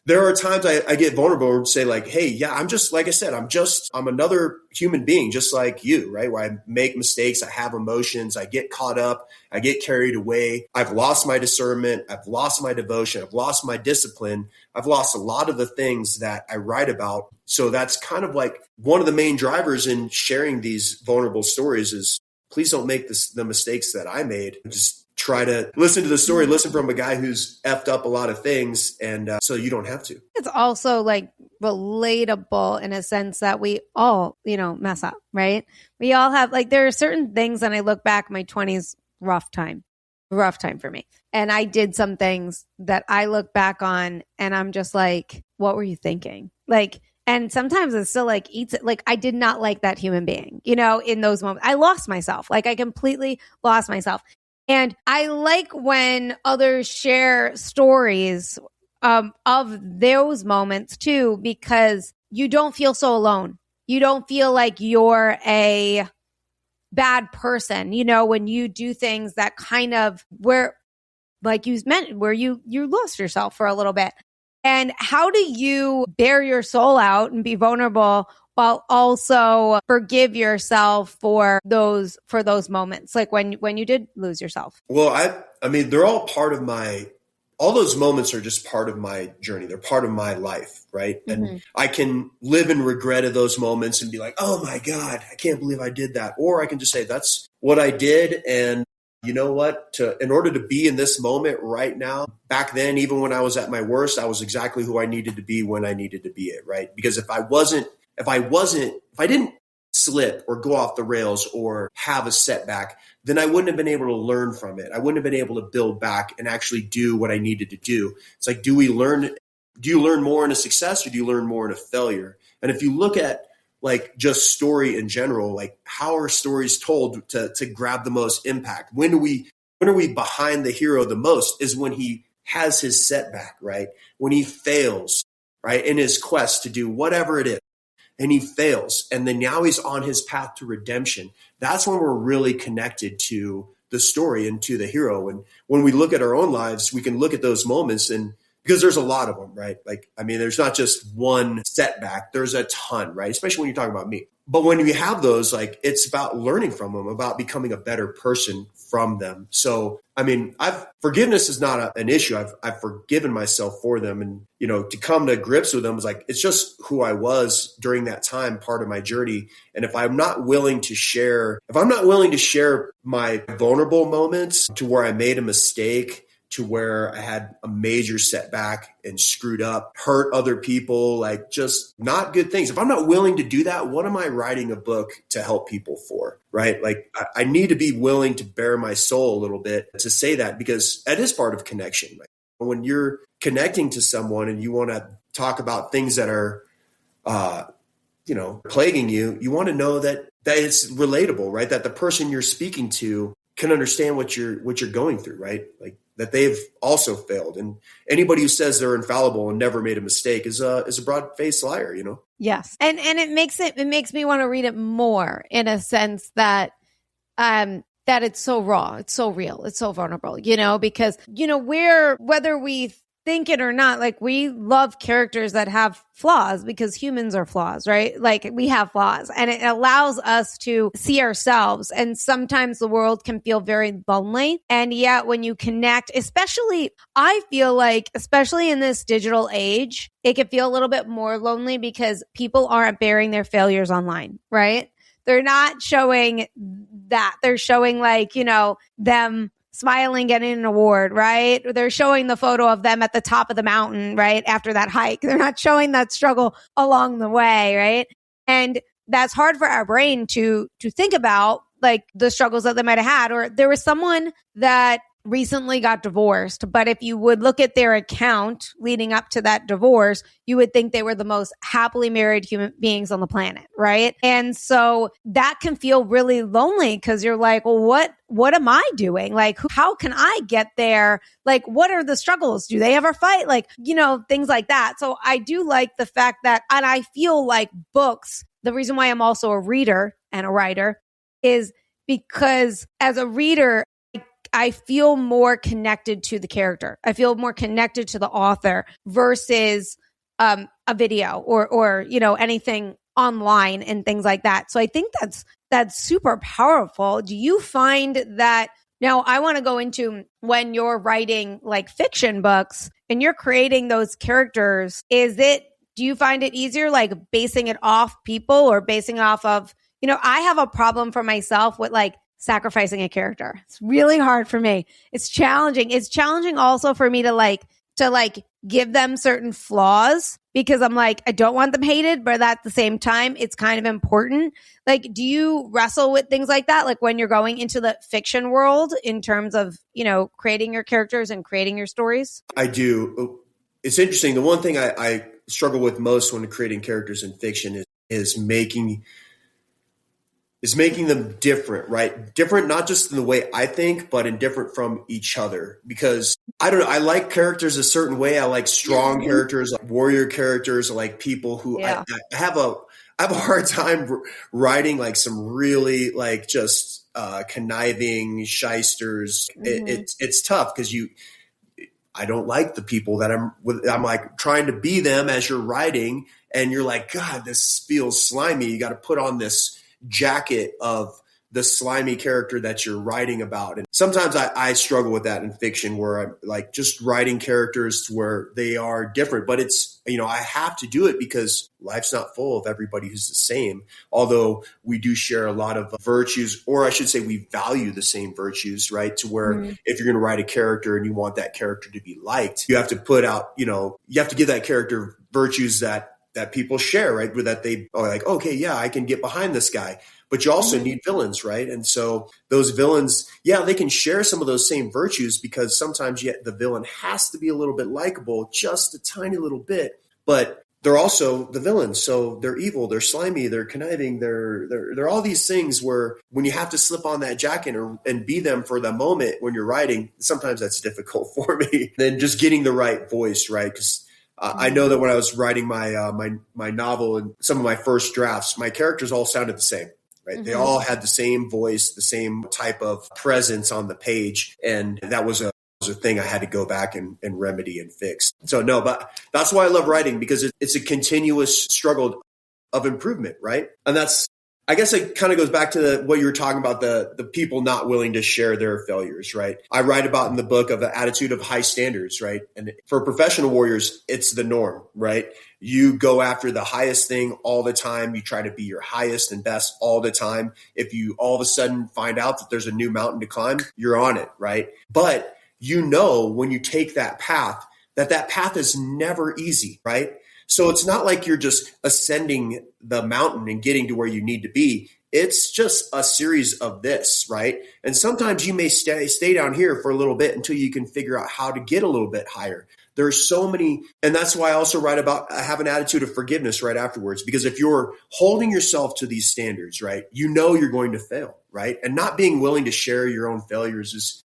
there are times I get vulnerable and say like, hey, yeah, I'm just, like I said, I'm another human being just like you, right? Where I make mistakes. I have emotions. I get caught up. I get carried away. I've lost my discernment. I've lost my devotion. I've lost my discipline. I've lost a lot of the things that I write about. So that's kind of like one of the main drivers in sharing these vulnerable stories is, please don't make the mistakes that I made. Just try to listen to the story, listen from a guy who's effed up a lot of things. And so you don't have to. It's also like relatable in a sense that we all, mess up, right? We all have, like, there are certain things, and I look back, my 20s, rough time for me. And I did some things that I look back on and I'm just like, what were you thinking? Like, and sometimes it still like eats it. Like, I did not like that human being, in those moments. I lost myself. Like, I completely lost myself. And I like when others share stories of those moments too, because you don't feel so alone. You don't feel like you're a bad person, when you do things that kind of where, like you mentioned, where you lost yourself for a little bit. And how do you bear your soul out and be vulnerable while also forgive yourself for those moments, like when you did lose yourself? Well, I mean, they're all part of all those moments are just part of my journey. They're part of my life, right? Mm-hmm. And I can live in regret of those moments and be like, oh my God, I can't believe I did that. Or I can just say, that's what I did. And you know what? In order to be in this moment right now, back then, even when I was at my worst, I was exactly who I needed to be when I needed to be it, right? Because if I didn't slip or go off the rails or have a setback, then I wouldn't have been able to learn from it. I wouldn't have been able to build back and actually do what I needed to do. It's like, do you learn more in a success or do you learn more in a failure? And if you look at like just story in general, like how are stories told to grab the most impact? When are we behind the hero the most is when he has his setback, right? When he fails, right? In his quest to do whatever it is. And he fails. And then now he's on his path to redemption. That's when we're really connected to the story and to the hero. And when we look at our own lives, we can look at those moments, and because there's a lot of them, right? Like, I mean, there's not just one setback. There's a ton, right? Especially when you're talking about me. But when you have those, like, it's about learning from them, about becoming a better person from them. So, I mean, forgiveness is not an issue. I've forgiven myself for them. And, to come to grips with them is like, it's just who I was during that time, part of my journey. And if I'm not willing to share my vulnerable moments to where I made a mistake, to where I had a major setback and screwed up, hurt other people, like just not good things. If I'm not willing to do that, what am I writing a book to help people for, right? Like I need to be willing to bare my soul a little bit to say that, because that is part of connection. Right? When you're connecting to someone and you want to talk about things that are, plaguing you, you want to know that it's relatable, right? That the person you're speaking to can understand what you're going through, right? Like, that they've also failed. And anybody who says they're infallible and never made a mistake is a broad-faced liar, Yes. And it makes me want to read it more, in a sense that it's so raw, it's so real, it's so vulnerable, because, whether we think it or not, like, we love characters that have flaws, because humans are flaws, right? Like, we have flaws, and it allows us to see ourselves. And sometimes the world can feel very lonely. And yet when you connect, especially, I feel like, especially in this digital age, it can feel a little bit more lonely because people aren't bearing their failures online, right? They're not showing that. They're showing them smiling, getting an award, right? They're showing the photo of them at the top of the mountain, right? After that hike. They're not showing that struggle along the way, right? And that's hard for our brain to think about, like, the struggles that they might have had. Or there was someone that recently got divorced, but if you would look at their account leading up to that divorce, you would think they were the most happily married human beings on the planet, right? And so that can feel really lonely because you're like, well, what am I doing? Like, how can I get there? Like, what are the struggles? Do they ever fight? Like, things like that. So I do like the fact that, and I feel like books, the reason why I'm also a reader and a writer is because as a reader, I feel more connected to the character. I feel more connected to the author versus a video or anything online and things like that. So I think that's super powerful. Do you find that now I want to go into when you're writing like fiction books and you're creating those characters, do you find it easier like basing it off people or basing it off of, I have a problem for myself with like sacrificing a character. It's really hard for me. It's challenging. It's challenging also for me to give them certain flaws because I'm like, I don't want them hated, but at the same time, it's kind of important. Like, do you wrestle with things like that? Like when you're going into the fiction world in terms of, creating your characters and creating your stories? I do. It's interesting. The one thing I struggle with most when creating characters in fiction is making them different, right? Different, not just in the way I think, but in different from each other. Because I don't know, I like characters a certain way. I like strong characters, like warrior characters, like people who I have a hard time writing like some really like just conniving shysters. It's tough because I don't like the people that I'm like trying to be them as you're writing, and you're like, God, this feels slimy. You got to put on this jacket of the slimy character that you're writing about. And sometimes I struggle with that in fiction where I'm like just writing characters where they are different, but it's, I have to do it because life's not full of everybody who's the same. Although we do share a lot of virtues, or I should say we value the same virtues, right? To where if you're going to write a character and you want that character to be liked, you have to put out, you have to give that character virtues that people share, right? Where that they are like, okay, yeah, I can get behind this guy. But you also need villains, right? And so those villains, they can share some of those same virtues because sometimes the villain has to be a little bit likable, just a tiny little bit. But they're also the villains. So they're evil, they're slimy, they're conniving, they're all these things where when you have to slip on that jacket and be them for the moment when you're writing, sometimes that's difficult for me. Then just getting the right voice, right? Because I know that when I was writing my my novel and some of my first drafts, my characters all sounded the same, right? They all had the same voice, the same type of presence on the page. And that was a thing I had to go back and remedy and fix. So no, but that's why I love writing, because it's a continuous struggle of improvement, right? And I guess it kind of goes back to what you were talking about, the people not willing to share their failures, right? I write about in the book of the attitude of high standards, right? And for professional warriors, it's the norm, right? You go after the highest thing all the time. You try to be your highest and best all the time. If you all of a sudden find out that there's a new mountain to climb, you're on it, right? But when you take that path is never easy, right? So it's not like you're just ascending the mountain and getting to where you need to be. It's just a series of this, right? And sometimes you may stay down here for a little bit until you can figure out how to get a little bit higher. There's so many, and that's why I also write about have an attitude of forgiveness right afterwards. Because if you're holding yourself to these standards, right, you're going to fail, right? And not being willing to share your own failures is,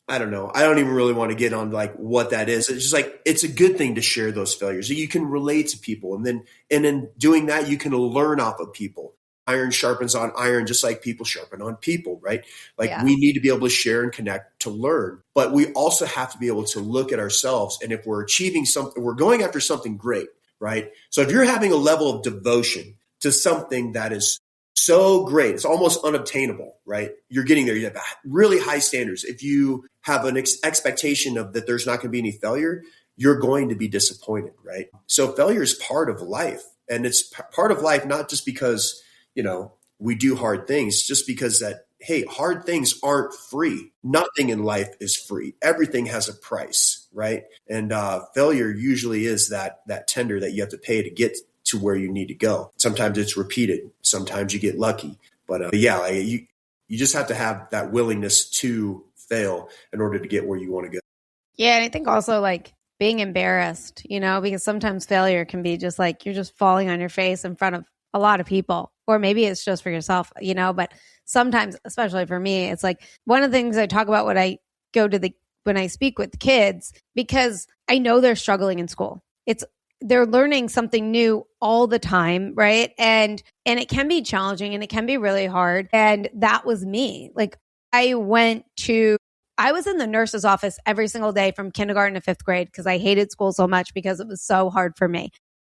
I don't know. I don't even really want to get on like what that is. It's just like, it's a good thing to share those failures. You can relate to people. And in doing that, you can learn off of people. Iron sharpens on iron, just like people sharpen on people, right? Like we need to be able to share and connect to learn, but we also have to be able to look at ourselves. And if we're achieving something, we're going after something great, right? So if you're having a level of devotion to something that is so great, it's almost unobtainable, right? You're getting there. You have really high standards. If you have an expectation of that there's not going to be any failure, you're going to be disappointed, right? So failure is part of life. And it's part of life, not just because, we do hard things, just because hey, hard things aren't free. Nothing in life is free. Everything has a price, right? And failure usually is that tender that you have to pay to get to where you need to go. Sometimes it's repeated. Sometimes you get lucky. But you just have to have that willingness to fail in order to get where you want to go. Yeah. And I think also like being embarrassed, because sometimes failure can be just like you're just falling on your face in front of a lot of people, or maybe it's just for yourself, but sometimes, especially for me, it's like one of the things I talk about when I when I speak with kids, because I know they're struggling in school. They're learning something new all the time, right? And it can be challenging and it can be really hard. And that was me. Like I was in the nurse's office every single day from kindergarten to fifth grade because I hated school so much because it was so hard for me.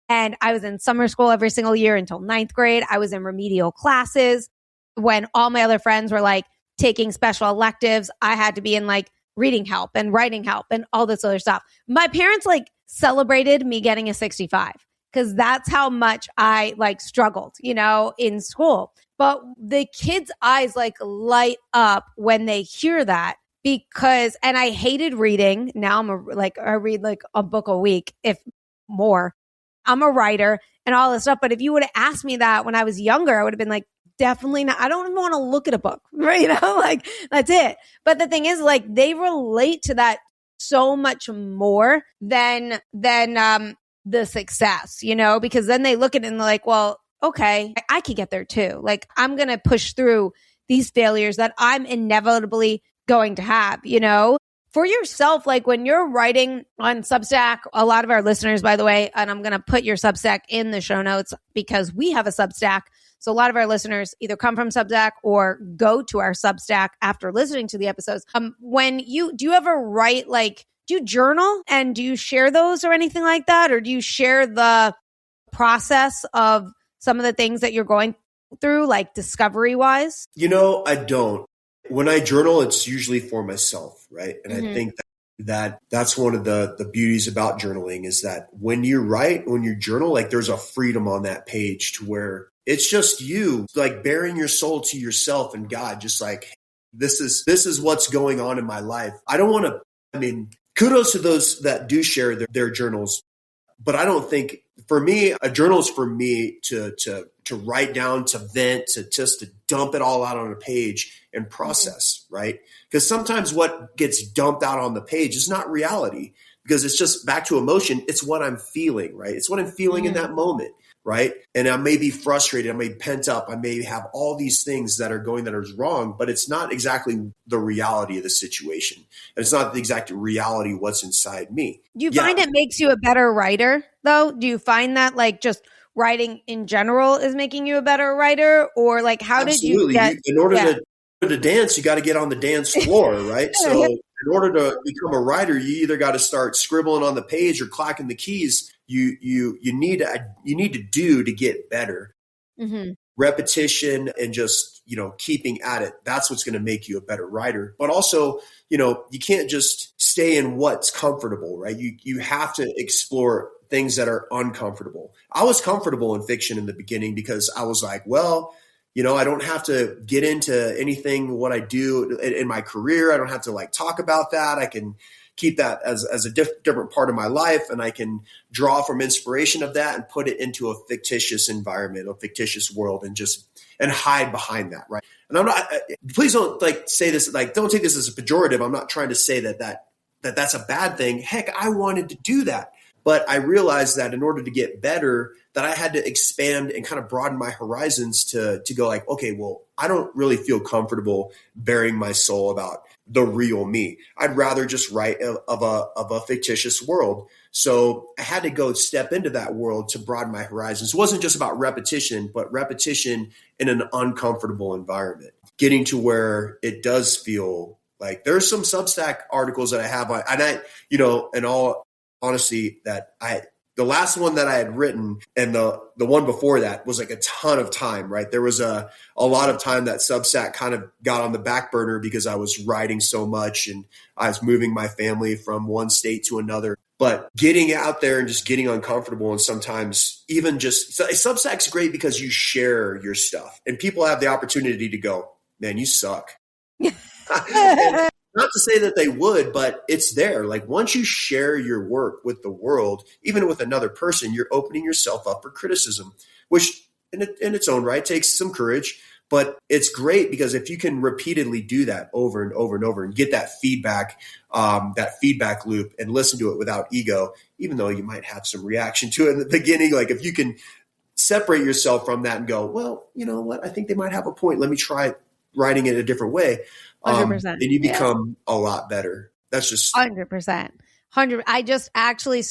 And I was in summer school every single year until ninth grade. I was in remedial classes when all my other friends were like taking special electives. I had to be in like reading help and writing help and all this other stuff. My parents like celebrated me getting a 65 because that's how much I like struggled, in school. But the kids' eyes like light up when they hear that and I hated reading. Now I read like a book a week, if more. I'm a writer and all this stuff. But if you would have asked me that when I was younger, I would have been like, definitely not. I don't even want to look at a book, right? Like that's it. But the thing is like they relate to that so much more than the success, because then they look at it and they're like, well, okay, I could get there too. Like I'm going to push through these failures that I'm inevitably going to have, for yourself. Like when you're writing on Substack, a lot of our listeners, by the way, and I'm going to put your Substack in the show notes because we have a Substack. So a lot of our listeners either come from Substack or go to our Substack after listening to the episodes. Do you ever write, like, do you journal and do you share those or anything like that? Or do you share the process of some of the things that you're going through, like discovery wise? I don't. When I journal, it's usually for myself, right? And I think that's one of the beauties about journaling is that when you journal, like there's a freedom on that page to where it's just you like bearing your soul to yourself and God, just like, this is what's going on in my life. I don't want to, kudos to those that do share their journals, but I don't think for me, a journal is for me to write down, to vent, to dump it all out on a page and process, right? Because sometimes what gets dumped out on the page is not reality because it's just back to emotion. It's what I'm feeling, right? It's what I'm feeling in that moment, right? And I may be frustrated. I may be pent up. I may have all these things that are wrong, but it's not exactly the reality of the situation. And it's not the exact reality of what's inside me. Do you find it makes you a better writer, though? Do you find that like just writing in general is making you a better writer? Or like how Absolutely. did you get... In order to dance, you got to get on the dance floor, right? So in order to become a writer, you either got to start scribbling on the page or clacking the keys. You need to get better. Mm-hmm. Repetition and just, keeping at it. That's what's going to make you a better writer. But also, you can't just stay in what's comfortable, right? You have to explore things that are uncomfortable. I was comfortable in fiction in the beginning because I was like, well, I don't have to get into anything, what I do in my career. I don't have to like talk about that. I can keep that as a different part of my life. And I can draw from inspiration of that and put it into a fictitious environment, a fictitious world and hide behind that. Right. And I'm not, please don't like say this, like, don't take this as a pejorative. I'm not trying to say that's a bad thing. Heck, I wanted to do that. But I realized that in order to get better, that I had to expand and kind of broaden my horizons to go like, okay, well, I don't really feel comfortable bearing my soul about the real me. I'd rather just write of a fictitious world. So I had to go step into that world to broaden my horizons. It wasn't just about repetition, but repetition in an uncomfortable environment, getting to where it does feel like there's some Substack articles that I have on, and I, in all honesty, the last one that I had written and the one before that was like a ton of time, right? There was a lot of time that Substack kind of got on the back burner because I was writing so much and I was moving my family from one state to another. But getting out there and just getting uncomfortable, and sometimes even just Substack's great because you share your stuff and people have the opportunity to go, man, you suck. Not to say that they would, but it's there. Like once you share your work with the world, even with another person, you're opening yourself up for criticism, which in its own right takes some courage. But it's great because if you can repeatedly do that over and over and over and get that feedback loop and listen to it without ego, even though you might have some reaction to it in the beginning, like if you can separate yourself from that and go, well, you know what? I think they might have a point. Let me try writing it a different way. 100%. Then you become a lot better. That's just 100%. I just actually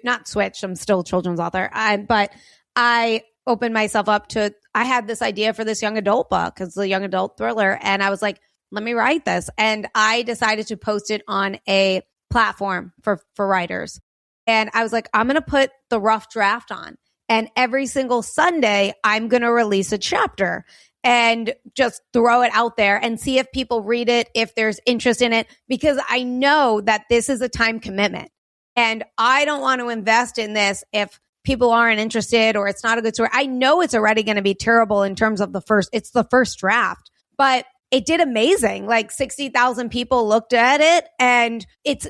not switched. I'm still a children's author. But I opened myself up to, I had this idea for this young adult book. It's a young adult thriller. And I was like, let me write this. And I decided to post it on a platform for writers. And I was like, I'm going to put the rough draft on. And every single Sunday, I'm going to release a chapter and just throw it out there and see if people read it, if there's interest in it, because I know that this is a time commitment. And I don't want to invest in this if people aren't interested or it's not a good story. I know it's already going to be terrible in terms of it's the first draft, but it did amazing. Like 60,000 people looked at it and it's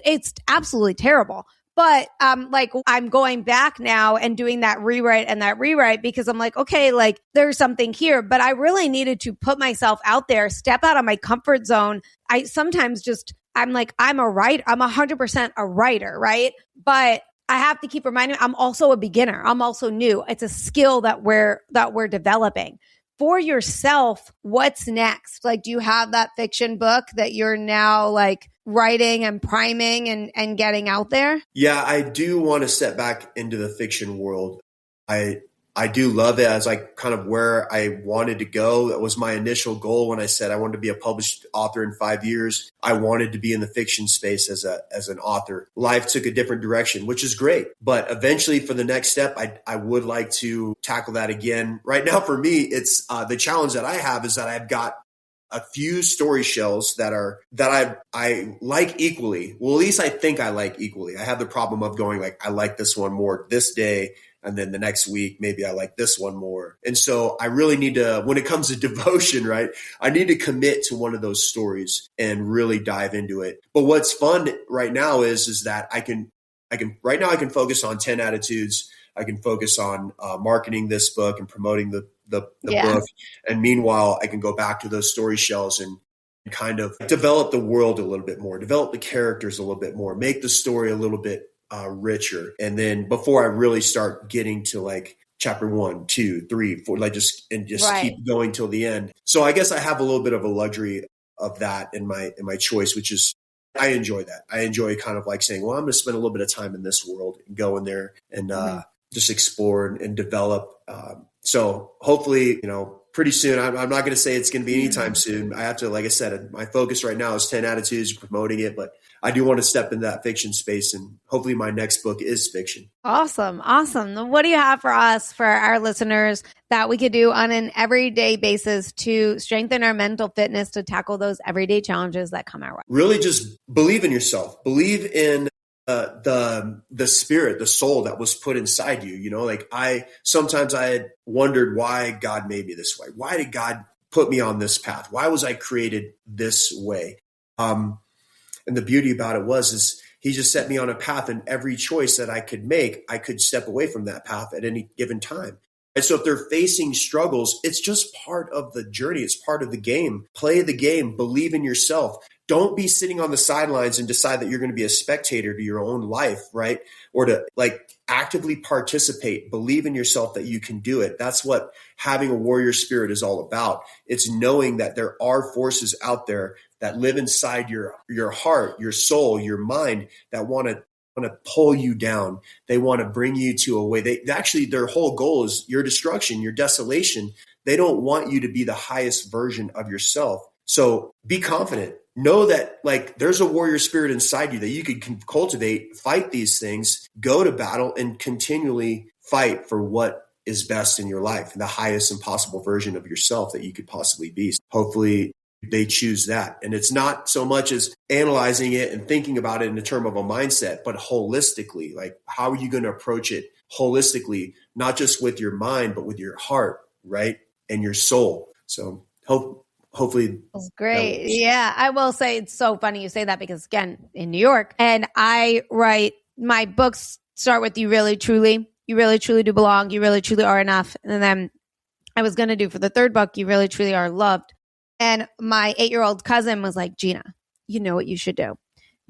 absolutely terrible. But I'm going back now and doing that rewrite because I'm like, okay, like there's something here, but I really needed to put myself out there, step out of my comfort zone. I'm like, I'm a writer. I'm 100% a writer, right? But I have to keep reminding I'm also a beginner. I'm also new. It's a skill that we're developing. For yourself, what's next? Like, do you have that fiction book that you're now like writing and priming and getting out there? Yeah, I do want to step back into the fiction world. I do love it as like kind of where I wanted to go. That was my initial goal when I said I wanted to be a published author in 5 years. I wanted to be in the fiction space as an author. Life took a different direction, which is great. But eventually for the next step, I would like to tackle that again. Right now for me, it's the challenge that I have is that I've got a few story shells that I like equally. Well, at least I think I like equally. I have the problem of going like, I like this one more this day. And then the next week, maybe I like this one more. And so I really need to, when it comes to devotion, right, I need to commit to one of those stories and really dive into it. But what's fun right now is that I can focus on 10 attitudes. I can focus on marketing this book and promoting the book. And meanwhile, I can go back to those story shells and kind of develop the world a little bit more, develop the characters a little bit more, make the story a little bit richer. And then before I really start getting to like chapter 1, 2, 3, 4, like just keep going till the end. So I guess I have a little bit of a luxury of that in my choice, which is I enjoy that. I enjoy kind of like saying, well, I'm going to spend a little bit of time in this world and go in there and just explore and develop. So hopefully, pretty soon, I'm not going to say it's going to be anytime soon. I have to, like I said, my focus right now is 10 attitudes, promoting it, but I do want to step into that fiction space, and hopefully my next book is fiction. Awesome. What do you have for us, for our listeners, that we could do on an everyday basis to strengthen our mental fitness to tackle those everyday challenges that come our way? Really just believe in yourself. Believe in the spirit, the soul that was put inside you. Like sometimes I had wondered why God made me this way. Why did God put me on this path? Why was I created this way? And the beauty about it is he just set me on a path, and every choice that I could make, I could step away from that path at any given time. And so if they're facing struggles, it's just part of the journey. It's part of the game. Play the game. Believe in yourself. Don't be sitting on the sidelines and decide that you're going to be a spectator to your own life, right? Or to like actively participate. Believe in yourself that you can do it. That's what having a warrior spirit is all about. It's knowing that there are forces out there that live inside your heart, your soul, your mind that want to pull you down. They want to bring you to a way. Their whole goal is your destruction, your desolation. They don't want you to be the highest version of yourself. So be confident. Know that like there's a warrior spirit inside you that you could cultivate, fight these things, go to battle, and continually fight for what is best in your life, the highest and possible version of yourself that you could possibly be. Hopefully they choose that. And it's not so much as analyzing it and thinking about it in the term of a mindset, but holistically, like how are you going to approach it holistically, not just with your mind, but with your heart, right? And your soul. So hopefully. That's great. Yeah. I will say it's so funny you say that because again, in New York, and I write, my books start with you really truly do belong. You really truly are enough. And then I was going to do for the third book, You Really Truly Are Loved. And my 8-year-old cousin was like, Gina, you know what you should do?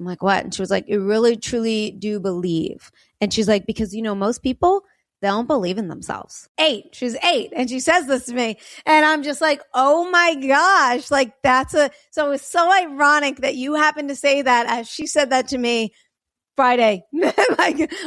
I'm like, what? And she was like, you really truly do believe. And she's like, because, most people, they don't believe in themselves. 8. She's 8. And she says this to me. And I'm just like, oh my gosh. Like so it's so ironic that you happen to say that as she said that to me Friday,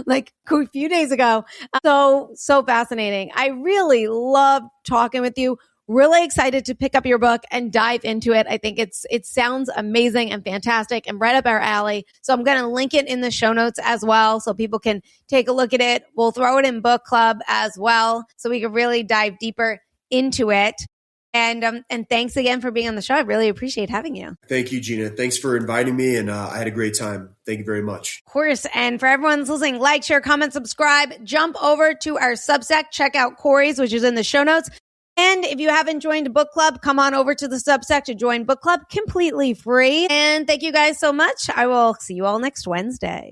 like a few days ago. So fascinating. I really love talking with you. Really excited to pick up your book and dive into it. I think it sounds amazing and fantastic and right up our alley. So I'm going to link it in the show notes as well so people can take a look at it. We'll throw it in book club as well so we can really dive deeper into it. And thanks again for being on the show. I really appreciate having you. Thank you, Gina. Thanks for inviting me, and I had a great time. Thank you very much. Of course. And for everyone who's listening, like, share, comment, subscribe. Jump over to our Substack. Check out Cory's, which is in the show notes. And if you haven't joined book club, come on over to the Substack to join book club completely free. And thank you guys so much. I will see you all next Wednesday.